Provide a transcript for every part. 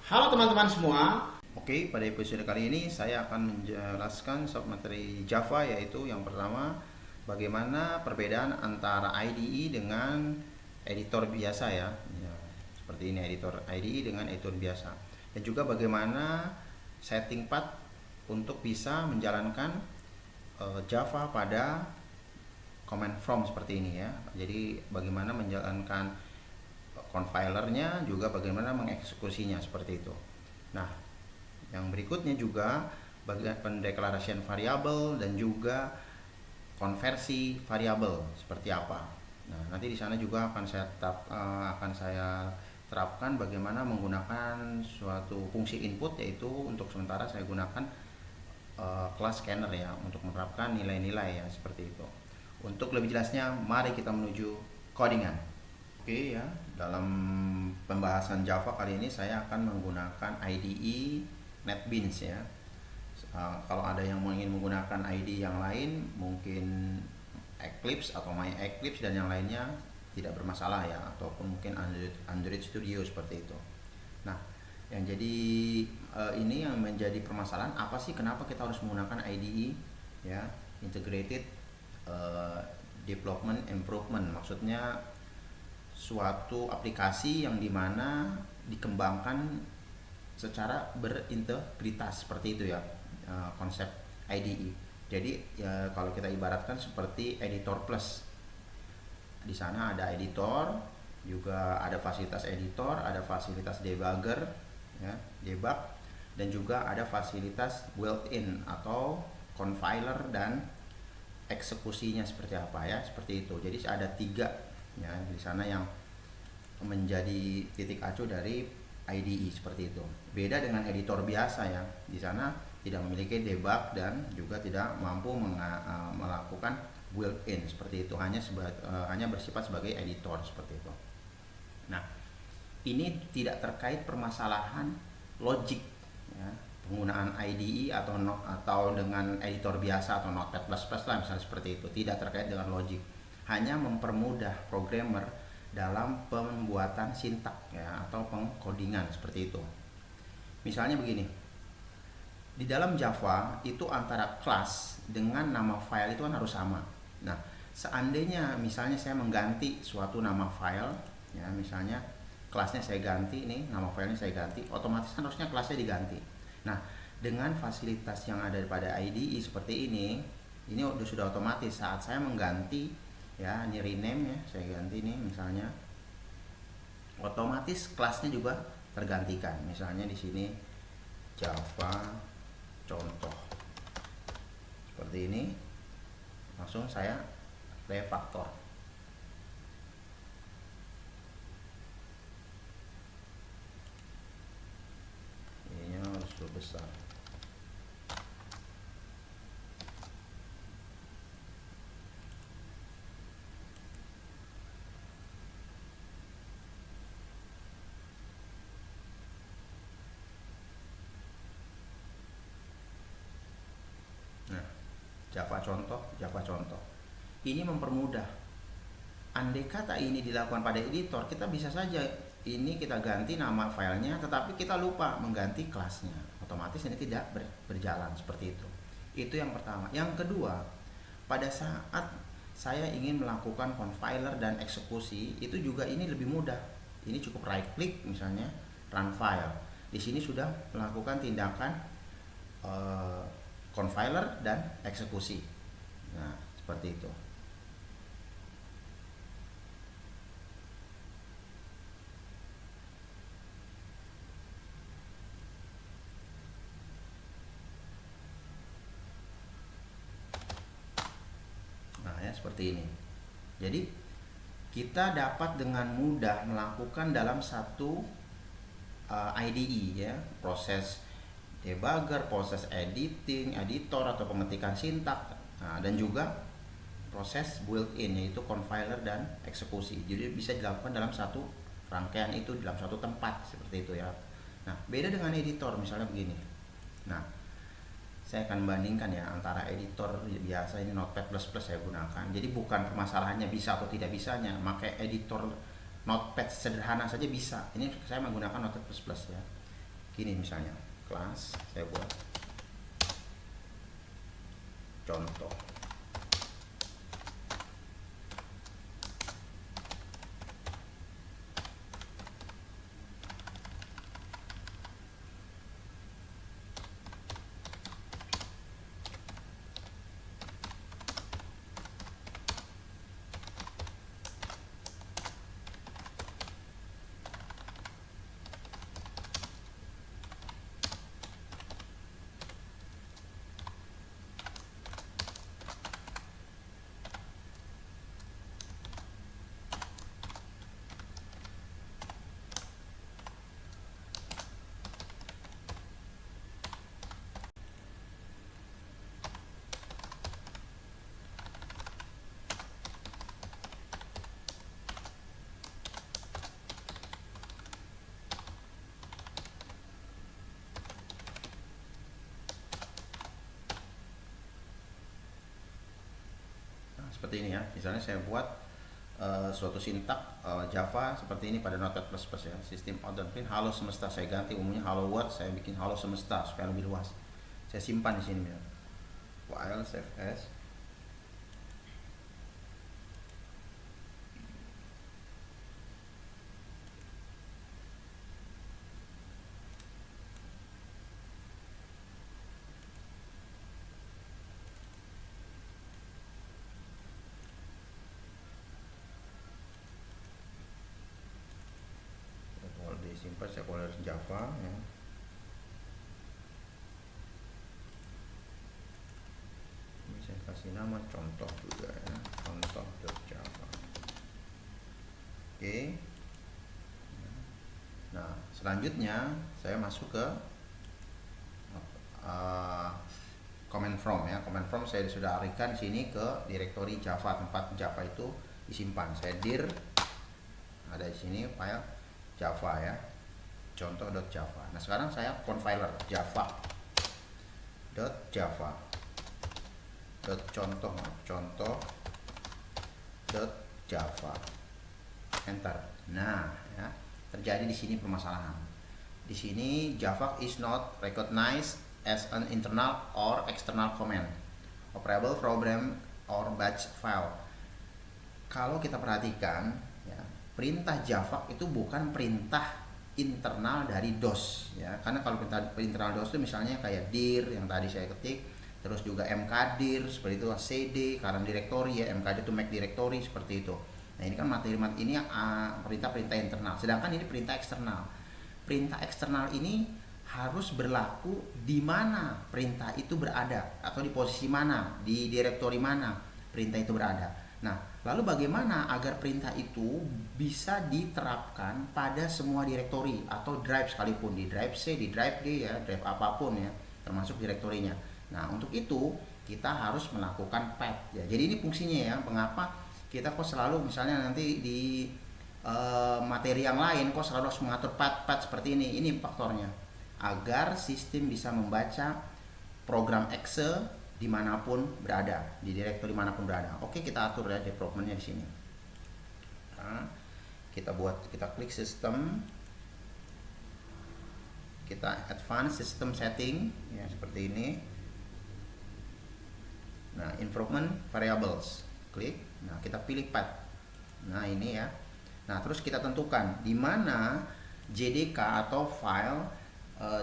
Halo teman-teman semua. Oke, pada episode kali ini saya akan menjelaskan submateri Java, yaitu yang pertama bagaimana perbedaan antara IDE dengan editor biasa ya. Seperti ini editor IDE dengan editor biasa. Dan juga bagaimana setting path untuk bisa menjalankan Java pada command from seperti ini ya. Jadi bagaimana menjalankan compilernya, juga bagaimana mengeksekusinya seperti itu. Nah, yang berikutnya juga bagian pendeklarasian variabel dan juga konversi variabel seperti apa. Nah, nanti di sana juga akan saya terapkan bagaimana menggunakan suatu fungsi input, yaitu untuk sementara saya gunakan kelas scanner ya untuk menerapkan nilai-nilai ya seperti itu. Untuk lebih jelasnya, mari kita menuju codingan. Oke ya, dalam pembahasan Java kali ini saya akan menggunakan IDE NetBeans ya. Kalau ada yang ingin menggunakan IDE yang lain, mungkin Eclipse atau MyEclipse dan yang lainnya tidak bermasalah ya, ataupun mungkin Android Studio seperti itu. Nah, yang jadi ini yang menjadi permasalahan apa sih, kenapa kita harus menggunakan IDE ya, Integrated Development Improvement, maksudnya suatu aplikasi yang dimana dikembangkan secara berintegritas seperti itu ya, konsep IDE. Jadi ya, kalau kita ibaratkan seperti editor plus, di sana ada editor, juga ada fasilitas editor, ada fasilitas debugger ya, debug, dan juga ada fasilitas built-in atau compiler dan eksekusinya seperti apa ya, seperti itu. Jadi ada 3 ya di sana yang menjadi titik acuh dari IDE seperti itu. Beda dengan editor biasa ya, di sana tidak memiliki debug dan juga tidak mampu melakukan built-in seperti itu, hanya bersifat sebagai editor seperti itu. Nah, ini tidak terkait permasalahan logik ya, penggunaan IDE atau dengan editor biasa atau Notepad++ lah misalnya seperti itu, tidak terkait dengan logik, hanya mempermudah programmer dalam pembuatan sintak ya, atau pengkodingan seperti itu. Misalnya begini, di dalam Java itu antara kelas dengan nama file itu kan harus sama. Nah, seandainya misalnya saya mengganti suatu nama file ya, misalnya kelasnya saya ganti, nih nama filenya saya ganti, otomatis kan harusnya kelasnya diganti. Nah, dengan fasilitas yang ada pada IDE seperti ini sudah otomatis saat saya mengganti ya, ini rename ya, saya ganti nih misalnya, otomatis kelasnya juga tergantikan. Misalnya di sini Java contoh seperti ini, langsung saya refactor. Ini harus lebih besar. Java contoh. Ini mempermudah. Andai kata ini dilakukan pada editor, kita bisa saja ini kita ganti nama filenya, tetapi kita lupa mengganti kelasnya. Otomatis ini tidak berjalan seperti itu. Itu yang pertama. Yang kedua, pada saat saya ingin melakukan compiler dan eksekusi, itu juga ini lebih mudah. Ini cukup right click misalnya, run file. Di sini sudah melakukan tindakan compiler dan eksekusi. Nah, seperti itu. Nah, ya seperti ini. Jadi kita dapat dengan mudah melakukan dalam satu IDE ya, proses debugger, proses editor atau pengetikan sintak, dan juga proses built-in yaitu compiler dan eksekusi. Jadi bisa dilakukan dalam satu rangkaian itu, dalam satu tempat seperti itu ya. Nah, beda dengan editor misalnya begini. Nah, saya akan bandingkan ya antara editor biasa, ini Notepad++ saya gunakan. Jadi bukan permasalahannya bisa atau tidak bisanya, pakai editor Notepad sederhana saja bisa. Ini saya menggunakan Notepad++ ya. Gini misalnya, kelas saya buat contoh. Seperti ini ya, misalnya saya buat suatu sintak Java seperti ini pada Notepad++ ya, sistem out dan print halo semesta, saya ganti umumnya hello world, saya bikin halo semesta supaya lebih luas. Saya simpan di sini ya, file save as. Simpan saya folder Java ya. Ini saya kasih nama contoh juga ya, contoh.java. Oke. Nah, selanjutnya saya masuk ke command from ya. Command from saya sudah alihkan sini ke direktori Java, tempat Java itu disimpan. Saya dir ada di sini file Java ya, contoh.java. Nah sekarang saya compiler java.java contoh.java, enter. Nah ya, terjadi di sini permasalahan. Di sini Java is not recognized as an internal or external command, operable program or batch file. Kalau kita perhatikan ya, perintah Java itu bukan perintah internal dari DOS ya, karena kalau perintah internal DOS itu misalnya kayak dir yang tadi saya ketik, terus juga mkdir seperti itu, cd current directory ya, mkdir itu make directory seperti itu. Nah ini kan materi ini perintah-perintah internal, sedangkan ini perintah eksternal. Perintah eksternal ini harus berlaku di mana perintah itu berada, atau di posisi mana, di direktori mana perintah itu berada. Nah, lalu bagaimana agar perintah itu bisa diterapkan pada semua direktori atau drive sekalipun, di drive C, di drive D ya, drive apapun ya, termasuk direktorinya. Nah, untuk itu kita harus melakukan path ya. Jadi ini fungsinya ya, mengapa kita kok selalu misalnya nanti di materi yang lain kok selalu harus mengatur path seperti ini. Ini faktornya, agar sistem bisa membaca program Excel dimanapun berada, di direktori manapun berada. Oke, kita atur ya developmentnya di sini. Nah, kita klik sistem, kita advance system setting ya seperti ini. Nah, improvement variables, klik. Nah, kita pilih path. Nah, ini ya. Nah, terus kita tentukan di mana JDK atau file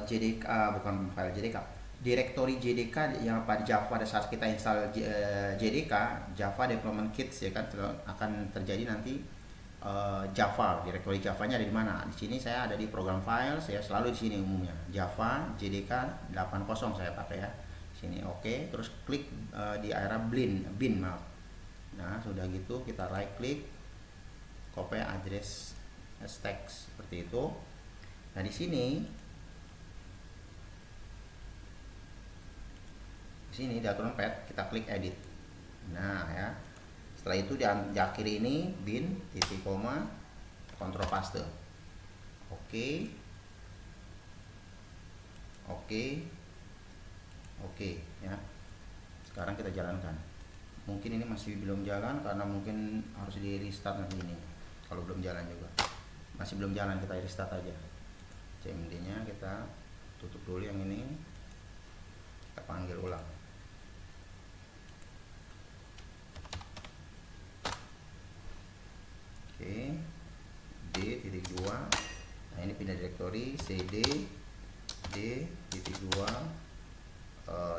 JDK, bukan file JDK, direktori JDK yang pada Java pada saat kita install JDK, Java Development Kits ya kan, akan terjadi nanti Java, direktori Javanya ada di mana? Di sini saya ada di program file, saya selalu di sini umumnya Java JDK 80 saya pakai ya. Sini oke, terus klik di area bin maaf. Nah, sudah gitu kita right click, copy address as text seperti itu. Nah, di sini di aturan path kita klik edit. Nah ya, setelah itu di akhir ini bin titik koma kontrol paste. Oke ya. Sekarang kita jalankan. Mungkin ini masih belum jalan karena mungkin harus di restart nanti ini. Kalau belum jalan juga, masih belum jalan, kita restart aja. CMD nya kita tutup dulu yang ini, kita panggil ulang. Oke, D.2. Nah, ini pindah direktori cd D.2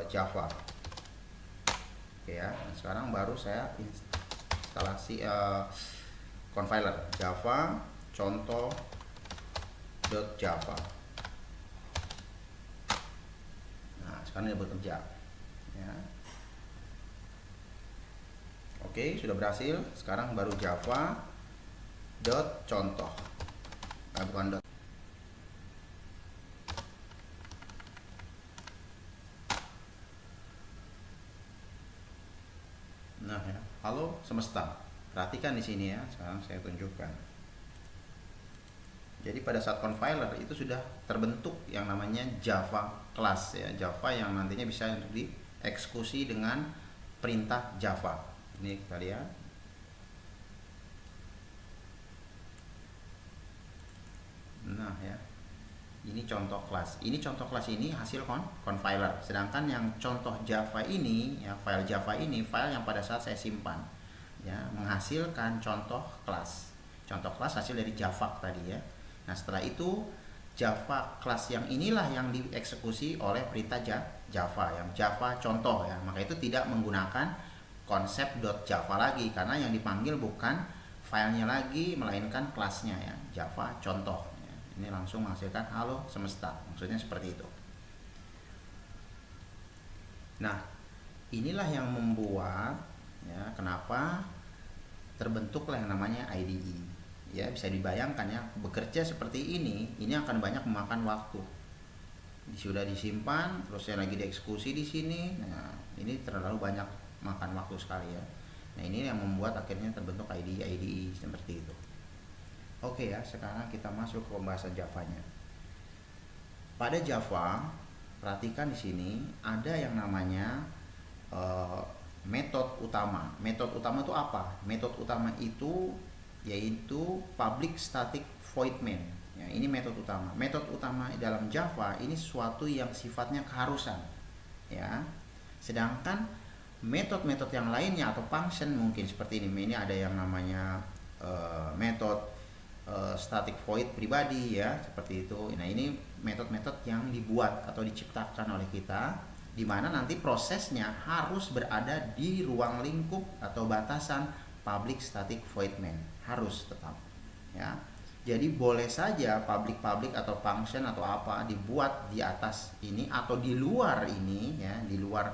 Java. Oke ya. Nah, sekarang baru saya instalasi compiler Java contoh.java. Nah, sekarang dia bekerja ya. Oke, sudah berhasil. Sekarang baru Java contoh, bukan dot. Nah ya, halo semesta. Perhatikan di sini ya. Sekarang saya tunjukkan. Jadi pada saat compiler itu sudah terbentuk yang namanya Java class ya, Java yang nantinya bisa untuk dieksekusi dengan perintah Java. Ini kita lihat. Nah ya, ini contoh kelas. Ini contoh kelas ini hasil compiler. Sedangkan yang contoh Java ini, ya file Java ini, file yang pada saat saya simpan, ya menghasilkan contoh kelas. Contoh kelas hasil dari Java tadi ya. Nah setelah itu Java kelas yang inilah yang dieksekusi oleh perintah Java, yang Java contoh ya. Maka itu tidak menggunakan konsep .java lagi, karena yang dipanggil bukan filenya lagi, melainkan kelasnya ya, Java contoh. Ini langsung menghasilkan halo semesta, maksudnya seperti itu. Nah inilah yang membuat ya kenapa terbentuklah yang namanya IDE ya. Bisa dibayangkan ya, bekerja seperti ini akan banyak memakan waktu. Sudah disimpan terus saya lagi dieksekusi di sini. Nah ini terlalu banyak makan waktu sekali ya. Nah ini yang membuat akhirnya terbentuk IDE seperti itu. Oke ya, sekarang kita masuk ke pembahasan Java-nya. Pada Java, perhatikan di sini ada yang namanya metode utama. Metode utama itu apa? Metode utama itu yaitu public static void main. Ya, ini metode utama. Metode utama dalam Java ini sesuatu yang sifatnya keharusan. Ya. Sedangkan metode-metode yang lainnya atau function mungkin seperti ini. Ini ada yang namanya metode static void pribadi ya, seperti itu. Nah ini metode-metode yang dibuat atau diciptakan oleh kita, di mana nanti prosesnya harus berada di ruang lingkup atau batasan public static void main, harus tetap ya. Jadi boleh saja public atau function atau apa dibuat di atas ini atau di luar ini ya, di luar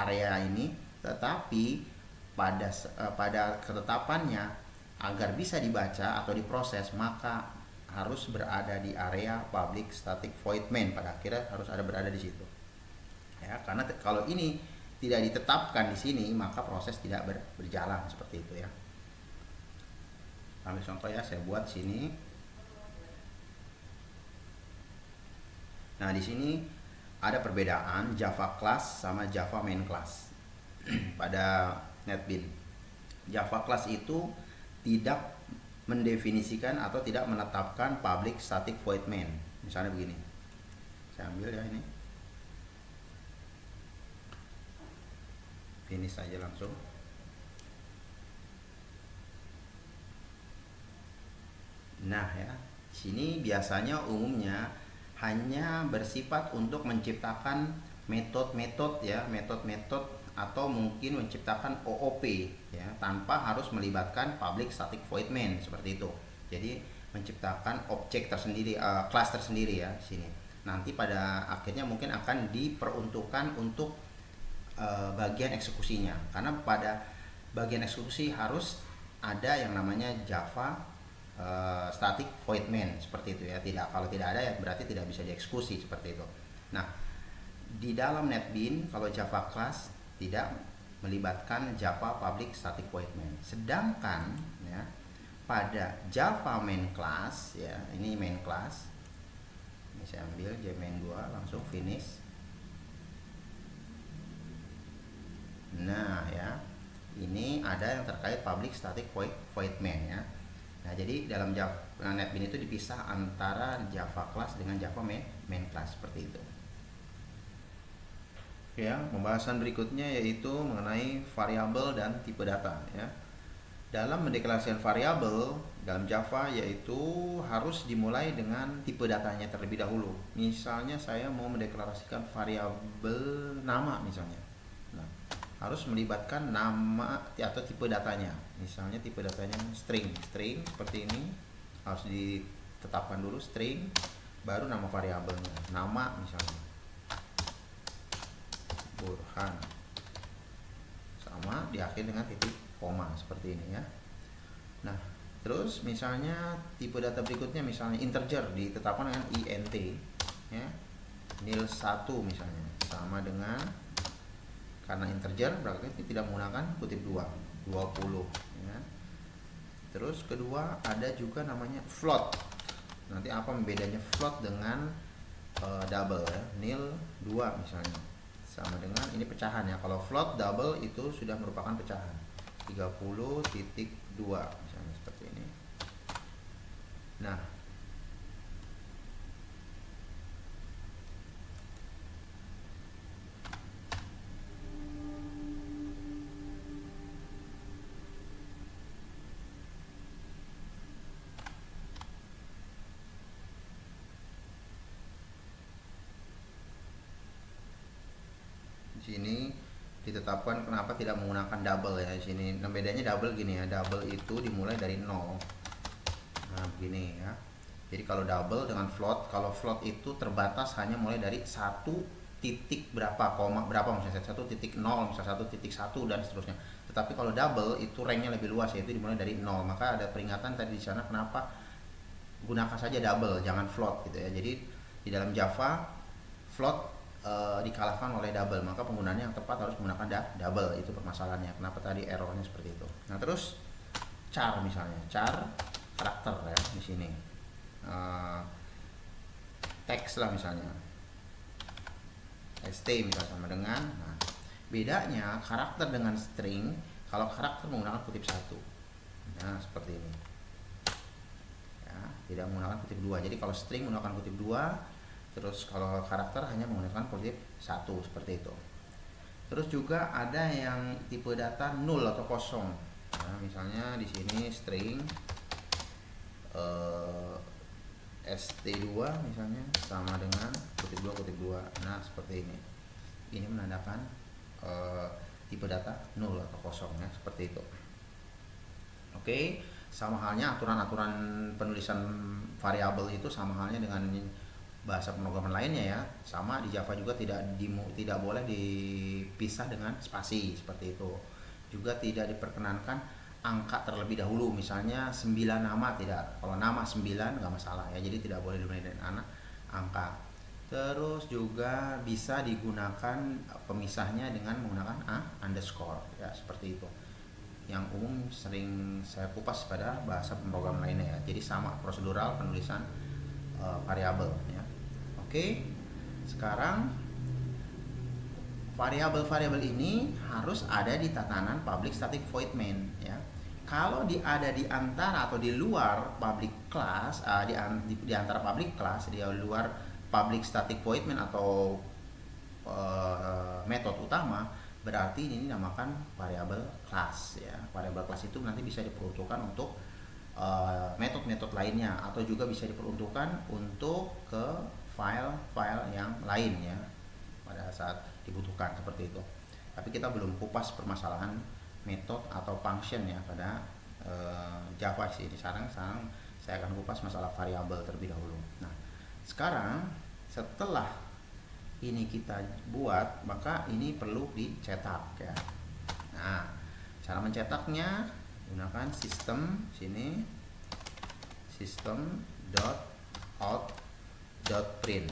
area ini, tetapi pada ketetapannya agar bisa dibaca atau diproses maka harus berada di area public static void main. Pada akhirnya harus ada berada di situ ya, karena kalau ini tidak ditetapkan di sini maka proses tidak berjalan seperti itu ya. Ambil contoh ya, saya buat sini. Nah di sini ada perbedaan Java class sama Java main class pada NetBeans. Java class itu tidak mendefinisikan atau tidak menetapkan public static void main. Misalnya begini, saya ambil ya ini, finish saja langsung. Nah ya, sini biasanya umumnya hanya bersifat untuk menciptakan metode-metode ya, metode-metode atau mungkin menciptakan OOP ya, tanpa harus melibatkan public static void main seperti itu. Jadi menciptakan objek tersendiri, kelas tersendiri ya sini. Nanti pada akhirnya mungkin akan diperuntukkan untuk bagian eksekusinya, karena pada bagian eksekusi harus ada yang namanya Java static void main seperti itu ya. Kalau tidak ada ya berarti tidak bisa dieksekusi seperti itu. Nah di dalam NetBeans kalau Java class tidak melibatkan Java public static void main. Sedangkan ya pada Java main class ya, ini main class. Ini saya ambil main 2 langsung finish. Nah ya, ini ada yang terkait public static void main ya. Nah, jadi dalam Java NetBeans itu dipisah antara Java class dengan Java main class seperti itu. Ya, pembahasan berikutnya yaitu mengenai variabel dan tipe data ya. Dalam mendeklarasikan variabel dalam Java yaitu harus dimulai dengan tipe datanya terlebih dahulu. Misalnya saya mau mendeklarasikan variabel nama misalnya. Nah, harus melibatkan nama atau tipe datanya. Misalnya tipe datanya string seperti ini. Harus ditetapkan dulu string, baru nama variabelnya. Nama misalnya Burhan, sama diakhiri dengan titik koma seperti ini ya. Nah, terus misalnya tipe data berikutnya misalnya integer ditetapkan dengan int ya, nil1 misalnya, sama dengan, karena integer berarti tidak menggunakan kutip 2 20 ya. Terus kedua ada juga namanya float. Nanti apa bedanya float dengan double ya, nil 2 misalnya, sama dengan ini pecahan ya. Kalau float double itu sudah merupakan pecahan 30.2 misalnya seperti ini. Nah, sini ditetapkan kenapa tidak menggunakan double ya di sini. Nah, bedanya double gini ya, double itu dimulai dari 0. Nah, begini ya. Jadi kalau double dengan float, kalau float itu terbatas hanya mulai dari 1 titik berapa, koma berapa misalnya 1.0 misalnya 1.1 dan seterusnya. Tetapi kalau double itu ranknya lebih luas, yaitu dimulai dari 0. Maka ada peringatan tadi di sana kenapa gunakan saja double, jangan float gitu ya. Jadi di dalam Java float dikalahkan oleh double, maka penggunaannya yang tepat harus menggunakan double. Itu permasalahannya, kenapa tadi errornya seperti itu. Nah, terus char misalnya, char karakter ya di sini, teks lah misalnya, st misalnya, sama dengan, nah bedanya karakter dengan string, kalau karakter menggunakan kutip 1, nah seperti ini ya, tidak menggunakan kutip 2. Jadi kalau string menggunakan kutip 2, terus kalau karakter hanya menggunakan kutip 1 seperti itu. Terus juga ada yang tipe data null atau kosong. Nah, misalnya di sini string st2 misalnya, sama dengan kutip 2. Nah, seperti ini. Ini menandakan tipe data null atau kosong ya, seperti itu. Oke, sama halnya aturan-aturan penulisan variabel itu sama halnya dengan bahasa pemrograman lainnya ya, sama di Java juga tidak boleh dipisah dengan spasi seperti itu. Juga tidak diperkenankan angka terlebih dahulu, misalnya 9 nama tidak. Kalau nama 9 nggak masalah ya, jadi tidak boleh dimulai dengan angka. Terus juga bisa digunakan pemisahnya dengan menggunakan underscore ya, seperti itu. Yang umum sering saya kupas pada bahasa pemrograman lainnya ya. Jadi sama prosedural penulisan variabel ya. Oke, sekarang variabel-variabel ini harus ada di tatanan public static void main ya. Kalau ada di antara atau di luar public class, di antara public class, di luar public static void main atau metode utama, berarti ini dinamakan variabel class ya. Variabel class itu nanti bisa diperuntukkan untuk metode-metode lainnya, atau juga bisa diperuntukkan untuk ke file-file yang lain ya pada saat dibutuhkan seperti itu. Tapi kita belum kupas permasalahan metode atau function ya pada Java sih. Sekarang saya akan kupas masalah variabel terlebih dahulu. Nah, sekarang setelah ini kita buat, maka ini perlu dicetak ya. Nah, cara mencetaknya gunakan sistem sini, system.out.print.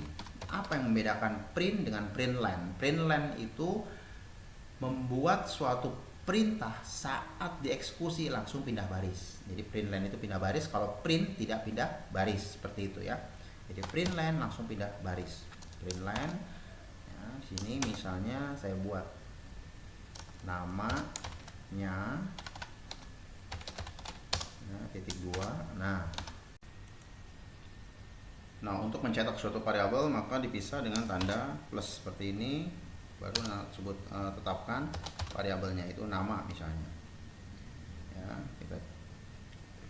Apa yang membedakan print dengan println? Println itu membuat suatu perintah saat dieksekusi langsung pindah baris. Jadi println itu pindah baris, kalau print tidak pindah baris, seperti itu ya. Jadi println langsung pindah baris. Println ya, sini misalnya saya buat namanya, Nah, titik 2. Nah, untuk mencetak suatu variabel maka dipisah dengan tanda plus seperti ini, baru tetapkan variabelnya itu nama misalnya. Ya, kita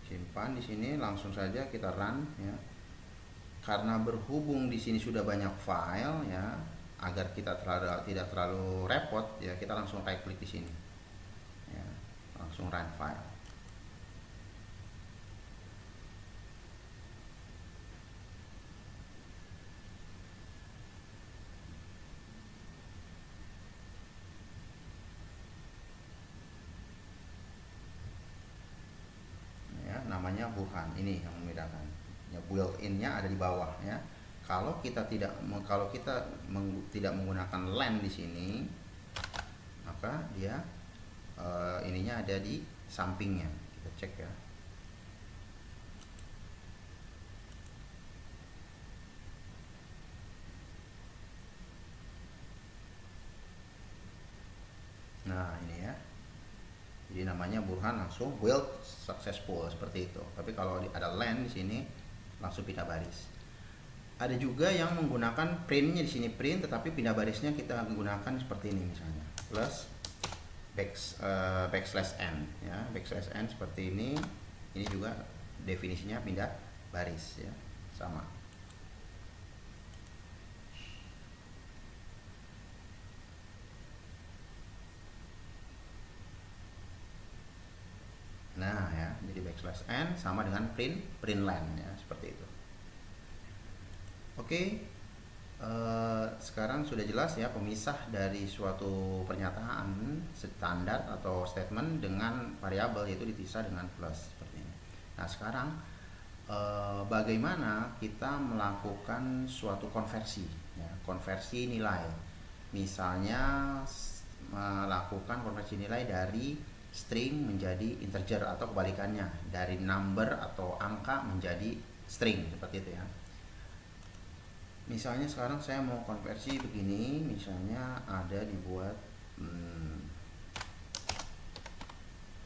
simpan di sini, langsung saja kita run ya. Karena berhubung di sini sudah banyak file ya, agar kita tidak terlalu repot ya, kita langsung right klik di sini. Ya, langsung run file. Namanya Burhan, ini yang membedakan ya, built-in-nya ada di bawah ya. Kalau kita tidak menggunakan len di sini, maka dia ininya ada di sampingnya. Kita cek ya. Nah, ini ya. Jadi namanya Burhan, langsung build successful seperti itu. Tapi kalau ada len di sini langsung pindah baris. Ada juga yang menggunakan printnya di sini print, tetapi pindah barisnya kita gunakan seperti ini misalnya plus backslash n ya, backslash n seperti ini. Ini juga definisinya pindah baris ya, sama. Nah ya, jadi backslash n sama dengan print len ya, seperti itu. Oke, sekarang sudah jelas ya pemisah dari suatu pernyataan standar atau statement dengan variabel, yaitu dipisah dengan plus seperti ini. Nah sekarang bagaimana kita melakukan suatu konversi ya, konversi nilai. Misalnya melakukan konversi nilai dari string menjadi integer, atau kebalikannya dari number atau angka menjadi string, seperti itu ya. Misalnya sekarang saya mau konversi begini, misalnya ada dibuat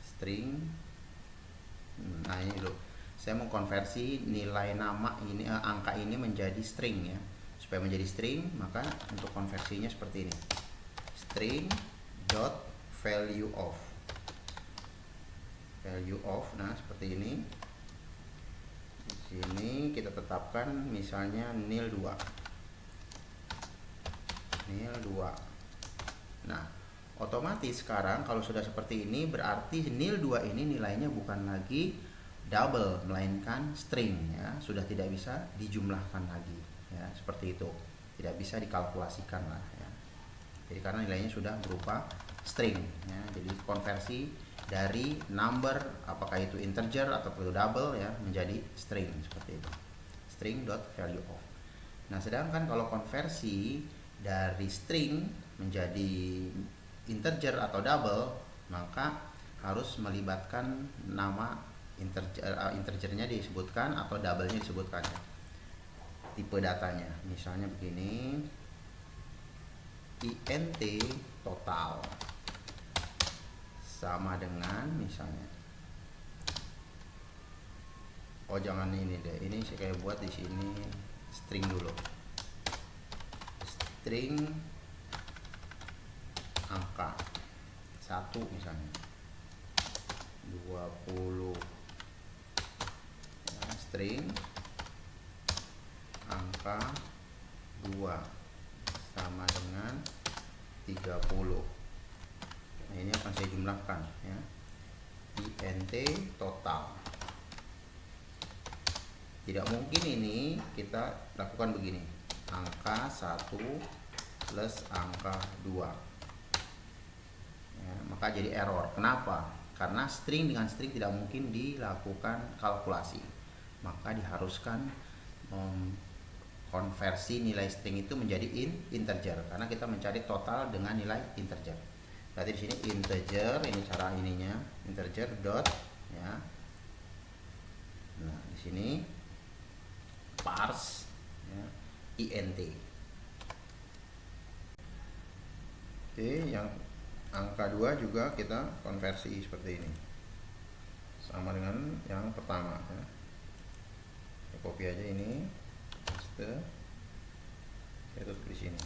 string. Nah ini dulu, saya mau konversi nilai nama ini, angka ini menjadi string ya. Supaya menjadi string, maka untuk konversinya seperti ini, string dot value of. Nah seperti ini. Sini kita tetapkan misalnya nil 2. Nah, otomatis sekarang kalau sudah seperti ini, berarti nil 2 ini nilainya bukan lagi double, melainkan string ya, sudah tidak bisa dijumlahkan lagi ya, seperti itu. Tidak bisa dikalkulasikan lah ya. Jadi karena nilainya sudah berupa string ya. Jadi konversi dari number, apakah itu integer atau double ya, menjadi string seperti itu, string dot value of. Nah sedangkan kalau konversi dari string menjadi integer atau double, maka harus melibatkan nama integernya disebutkan atau double-nya disebutkan ya, tipe datanya. Misalnya begini, int total sama dengan misalnya, oh jangan ini deh, ini saya kayak buat di sini string dulu, string angka 1 misalnya 20 ya, string angka 2 sama dengan 30. Nah, ini akan saya jumlahkan ya, int total. Tidak mungkin ini kita lakukan begini, angka 1 plus angka 2 ya, maka jadi error. Kenapa? Karena string dengan string tidak mungkin dilakukan kalkulasi, maka diharuskan konversi nilai string itu menjadi integer, karena kita mencari total dengan nilai integer. Berarti di sini integer, ini cara ininya, integer dot ya. Nah, di sini parse ya, int. Oke, yang angka 2 juga kita konversi seperti ini. sama dengan yang pertama ya. Saya copy aja ini, paste, saya tutup di sini.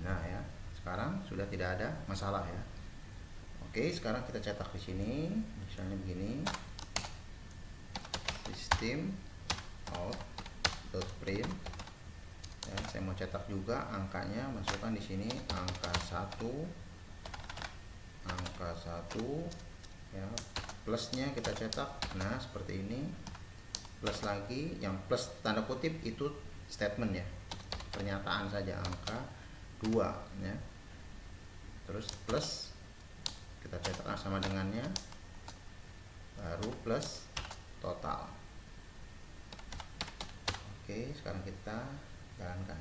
Nah ya, sekarang sudah tidak ada masalah ya. Oke, sekarang kita cetak di sini, misalnya begini, system out.print. Ya, saya mau cetak juga angkanya, masukkan di sini angka 1 ya, plusnya kita cetak. Nah seperti ini, plus lagi, yang plus tanda kutip itu statement ya, pernyataan saja, angka 2 ya, terus plus kita cetak sama dengannya, baru plus total. Oke, sekarang kita jalankan.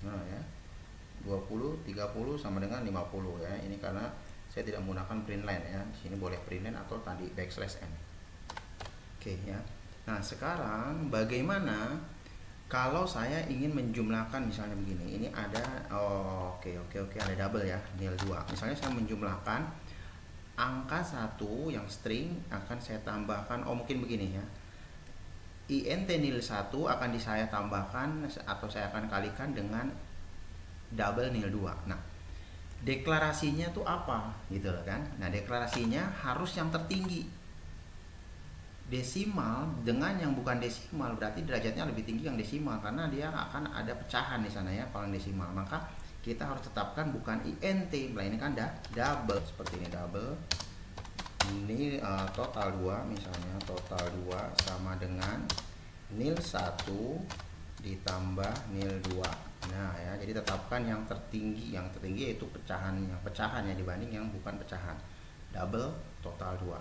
Nah ya, 20, 30 sama dengan 50 ya. Ini karena saya tidak menggunakan print line ya. Di sini boleh print line atau tadi backslash n. Oke ya. Nah, sekarang bagaimana kalau saya ingin menjumlahkan, misalnya begini. Ini ada oke, ada double ya, nil 2. Misalnya saya menjumlahkan angka 1 yang string akan saya tambahkan, mungkin begini ya. int nil 1 akan saya tambahkan atau saya akan kalikan dengan double nil 2. Nah, deklarasinya tuh apa gitu kan. Nah, deklarasinya harus yang tertinggi. Desimal dengan yang bukan desimal berarti derajatnya lebih tinggi yang desimal, karena dia akan ada pecahan di sana ya kalau yang desimal. Maka kita harus tetapkan bukan int, melainkan double, seperti ini, double ini total 2, misalnya total 2 sama dengan nil 1 ditambah nil 2. Nah ya, jadi tetapkan yang tertinggi. Yang tertinggi yaitu pecahannya dibanding yang bukan pecahan. Double total 2.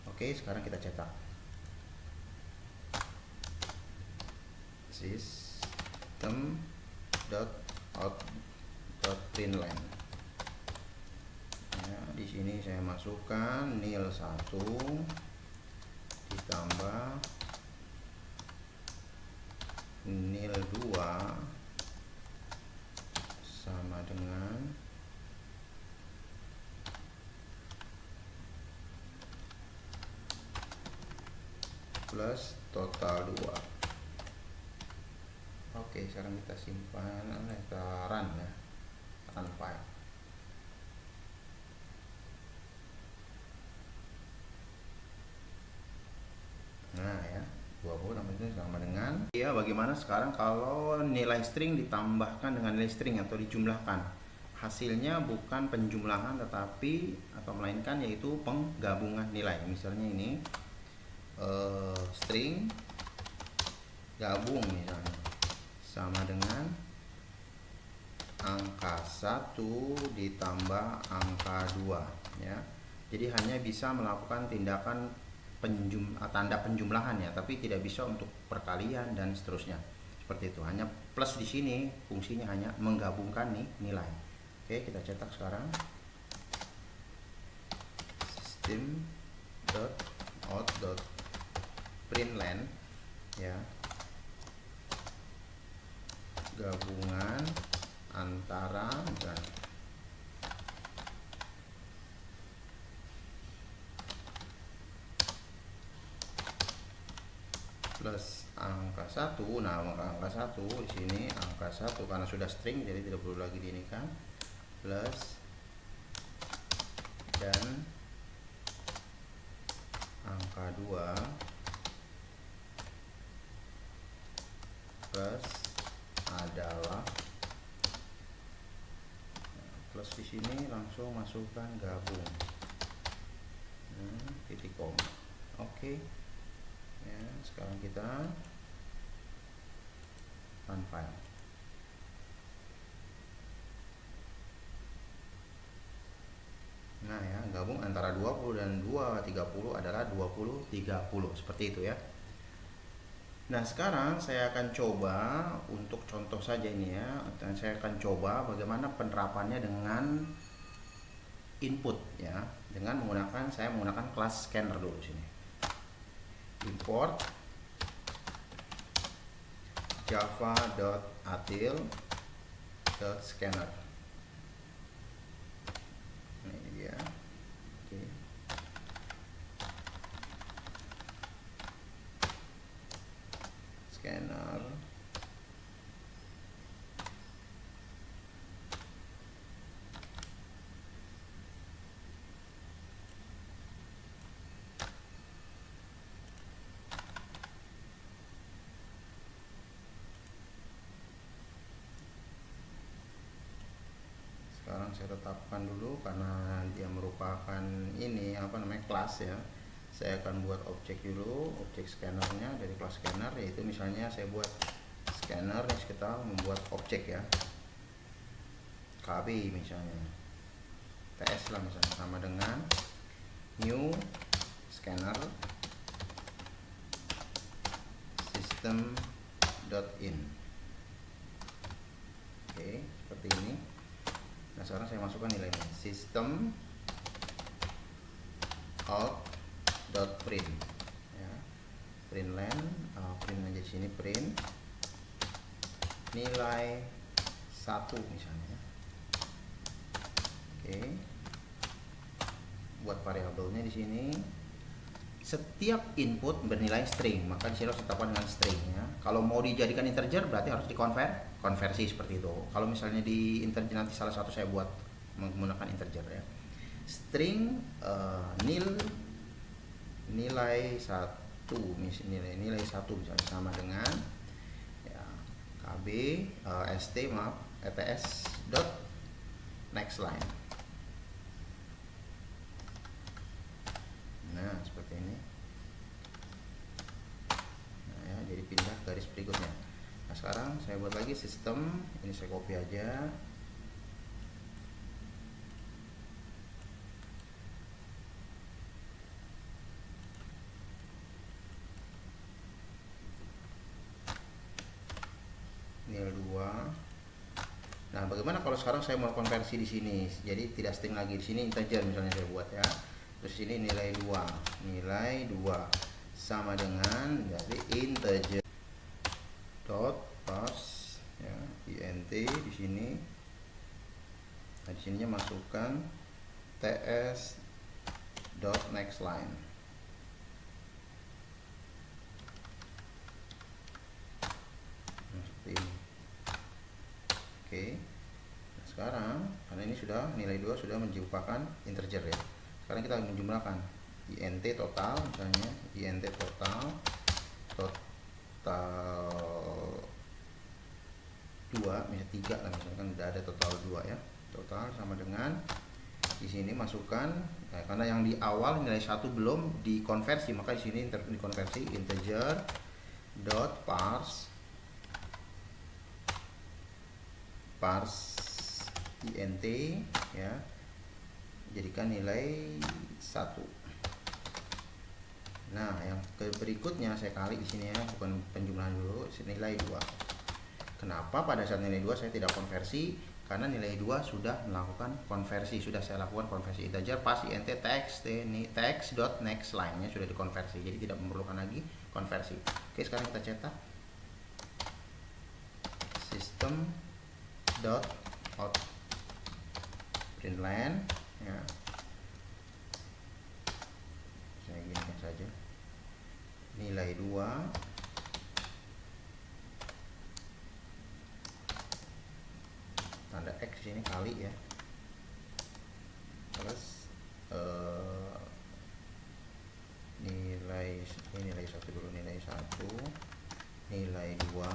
Oke, sekarang kita cetak. System.out.println. Ya, di sini saya masukkan nil 1 ditambah nil 2 sama dengan plus total 2. Oke, sekarang kita simpan, kita run ya, run file. Nah ya, 20 sama dengan ya. Bagaimana sekarang kalau nilai string ditambahkan dengan nilai string atau dijumlahkan? Hasilnya bukan penjumlahan tetapi atau melainkan yaitu penggabungan nilai. Misalnya ini string gabung misalnya sama dengan angka 1 ditambah angka 2 ya. Jadi hanya bisa melakukan tindakan tanda penjumlahan ya, tapi tidak bisa untuk perkalian dan seterusnya. Seperti itu. Hanya plus di sini fungsinya hanya menggabungkan nih nilai. Oke, kita cetak sekarang. System.out.println ya. Gabungan antara plus angka 1. Nah, angka 1 di sini angka 1 karena sudah string jadi tidak perlu lagi di ini kan. Plus dan angka 2 plus adalah plus di sini langsung masukkan gabung. Titik koma. Oke. Ya, sekarang kita run file. Nah ya, gabung antara 20 dan 30 adalah 20 30 seperti itu ya. Nah, sekarang saya akan coba untuk contoh saja ini ya, dan saya akan coba bagaimana penerapannya dengan input ya, dengan menggunakan saya menggunakan kelas scanner dulu sini. Import java.atil.scanner. Ini dia. Oke. Scanner. Sekarang saya tetapkan dulu karena dia merupakan ini apa namanya kelas ya. Saya akan buat objek dulu, objek scannernya dari kelas scanner, yaitu misalnya saya buat scanner, kita membuat objek ya, KB misalnya, TS lah misalnya, sama dengan new scanner system.in. Oke, seperti ini. Nah, sekarang saya masukkan nilainya, system out.print ya, print len, print aja di sini, print nilai 1 misalnya. Oke, buat variabelnya di sini setiap input bernilai string, maka di sini harus ditetapkan dengan string ya. Kalau mau dijadikan integer berarti harus dikonversi seperti itu. Kalau misalnya di integer nanti salah satu saya buat menggunakan integer ya. String nilai 1 nilai 1 misalnya sama dengan ya, kb ets dot next line. Nah, seperti ini. Nah, ya, jadi pindah garis berikutnya. Nah, sekarang saya buat lagi sistem, ini saya copy aja. Nilai 2. Nah, bagaimana kalau sekarang saya mau konversi di sini? Jadi tidak string lagi, di sini integer misalnya saya buat ya. Terus ini nilai 2. Nilai 2 sama dengan dari integer dot parse ya, int di sini. Nah, di sininya masukkan ts dot next line. Nah, seperti ini. Oke. Nah, sekarang karena ini sudah nilai 2 sudah menjumlahkan integer ya. Sekarang kita menjumlahkan int total misalnya, int total 2 misalnya 3 lah misalkan, udah ada total 2 ya. Total sama dengan di sini masukkan nah, karena yang di awal nilai 1 belum dikonversi, maka di sini dikonversi integer dot parse int ya, jadikan nilai 1. Nah, yang berikutnya saya kali di sini ya, bukan penjumlahan dulu, nilai 2. Kenapa pada saat nilai 2 saya tidak konversi? Karena nilai 2 sudah melakukan konversi, sudah saya lakukan konversi integer pas int text dot next line-nya sudah dikonversi, jadi tidak memerlukan lagi konversi. Oke, sekarang kita cetak system dot out print line ya, saya gini saja, nilai 2 tanda X ini kali ya, terus nilai 1 dulu, nilai 1 nilai 2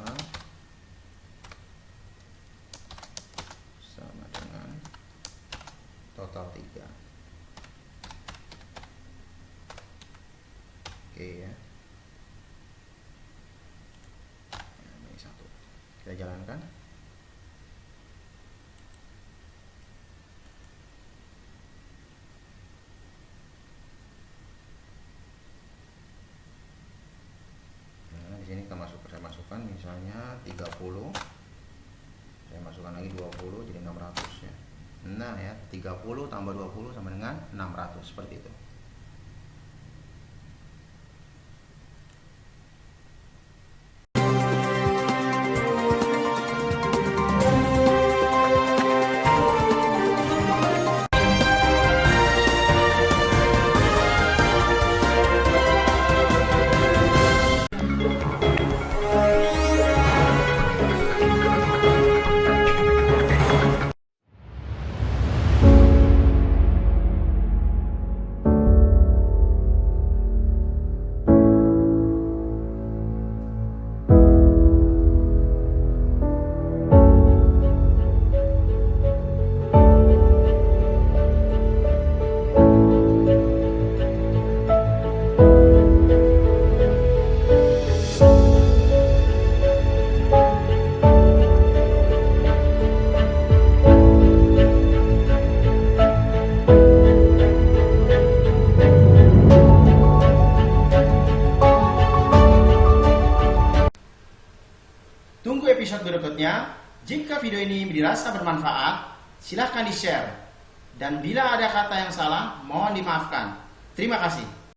sama dengan total 3. Oke ya, ini 1 kita jalankan. Di sini kita masuk misalnya 30, saya masukkan lagi 20 jadi 600 ya. Nah ya, 30 tambah 20 sama dengan 600, seperti itu. Tunggu episode berikutnya. Jika video ini dirasa bermanfaat, silahkan di-share. Dan bila ada kata yang salah, mohon dimaafkan. Terima kasih.